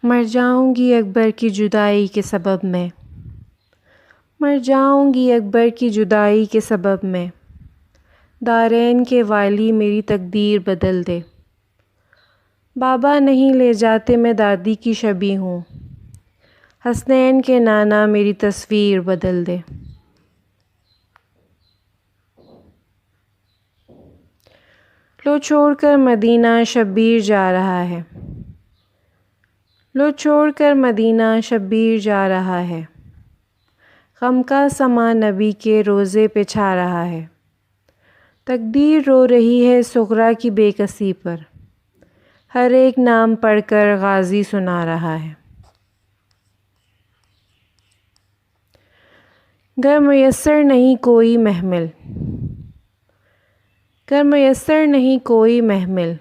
مر جاؤں گی اکبر کی جدائی کے سبب میں، مر جاؤں گی اکبر کی جدائی کے سبب میں، دارین کے والی میری تقدیر بدل دے۔ بابا نہیں لے جاتے میں دادی کی شبیہ ہوں، حسنین کے نانا میری تصویر بدل دے۔ لو چھوڑ کر مدینہ شبیر جا رہا ہے، لو چھوڑ کر مدینہ شبیر جا رہا ہے، غم کا سماں نبی کے روضے پہ چھا رہا ہے۔ تقدیر رو رہی ہے صغریٰ کی بے کسی پر، ہر ایک نام پڑھ کر غازی سنا رہا ہے۔ گر میسر نہیں کوئی محمل، گر میسر نہیں کوئی محمل،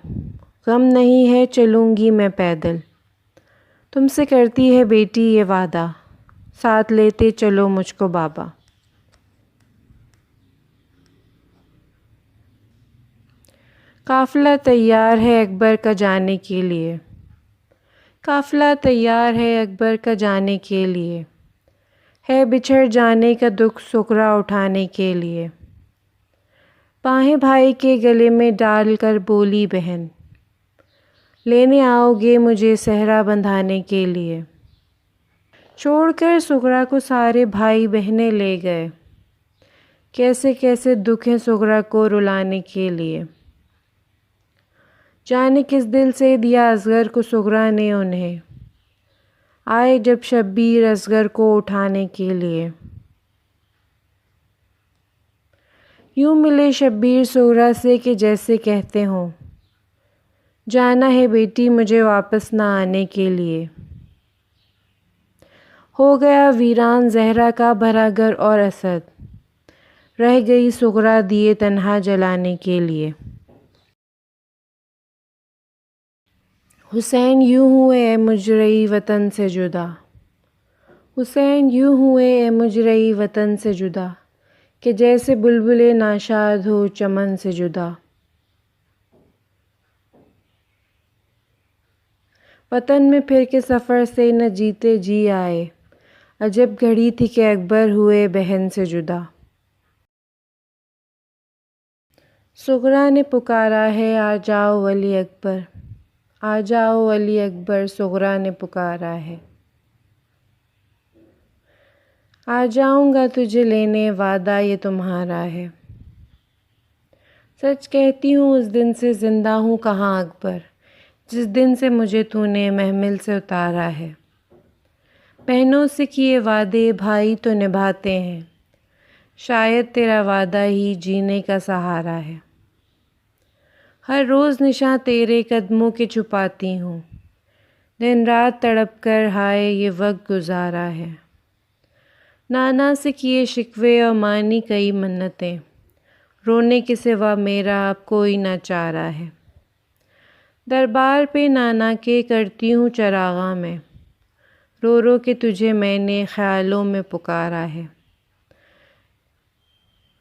غم نہیں ہے چلوں گی میں پیدل۔ تم سے کرتی ہے بیٹی یہ وعدہ، ساتھ لیتے چلو مجھ کو بابا۔ قافلہ تیار ہے اکبر کا جانے کے لیے، قافلہ تیار ہے اکبر کا جانے کے لیے، ہے بچھڑ جانے کا دکھ سغریٰ اٹھانے کے لیے۔ باہیں بھائی کے گلے میں ڈال کر بولی بہن، لینے آؤ گے مجھے صحرا بندھانے کے لیے۔ چھوڑ کر سغریٰ کو سارے بھائی بہنیں لے گئے، کیسے کیسے دکھ ہیں سغریٰ کو رلانے کے لیے۔ جانے کس دل سے دیا اصغر کو سغریٰ نے انہیں، آئے جب شبیر اصغر کو اٹھانے کے لیے۔ یوں ملے شبیر سغریٰ سے کہ جیسے کہتے ہوں، جانا ہے بیٹی مجھے واپس نہ آنے کے لیے۔ ہو گیا ویران زہرا کا بھرا گھر اور اسد، رہ گئی سغریٰ دیے تنہا جلانے کے لیے۔ حسین یوں ہوئے اے مجرئی وطن سے جدا، حسین یوں ہوئے اے مجرئی وطن سے جدا، کہ جیسے بلبل ناشاد ہو چمن سے جدا۔ وطن میں پھر کے سفر سے نہ جیتے جی آئے، عجب گھڑی تھی کہ اکبر ہوئے بہن سے جدا۔ سغریٰ نے پکارا ہے آ جاؤ ولی اکبر، آ جاؤ ولی اکبر، سغریٰ نے پکارا ہے۔ آ جاؤں گا تجھے لینے وعدہ یہ تمہارا ہے، سچ کہتی ہوں اس دن سے زندہ ہوں کہاں اکبر، جس دن سے مجھے تو نے محمل سے اتارا ہے۔ بہنوں سے کیے وعدے بھائی تو نبھاتے ہیں، شاید تیرا وعدہ ہی جینے کا سہارا ہے۔ ہر روز نشاں تیرے قدموں کے چھپاتی ہوں، دن رات تڑپ کر ہائے یہ وقت گزارا ہے۔ نانا سے کیے شکوے اور مانی کئی منتیں، رونے کے سوا میرا اب کوئی نہ چارہ ہے۔ دربار پہ نانا کے کرتی ہوں چراغاں میں، رو رو کے تجھے میں نے خیالوں میں پکارا ہے۔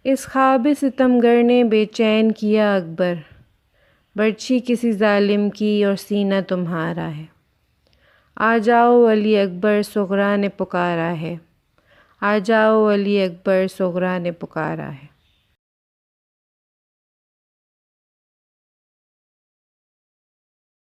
اس خواب ستمگر نے بے چین کیا اکبر، برچھی کسی ظالم کی اور سینہ تمہارا ہے۔ آ جاؤ ولی اکبر، سغریٰ نے پکارا ہے، آ جاؤ ولی اکبر، سغریٰ نے پکارا ہے۔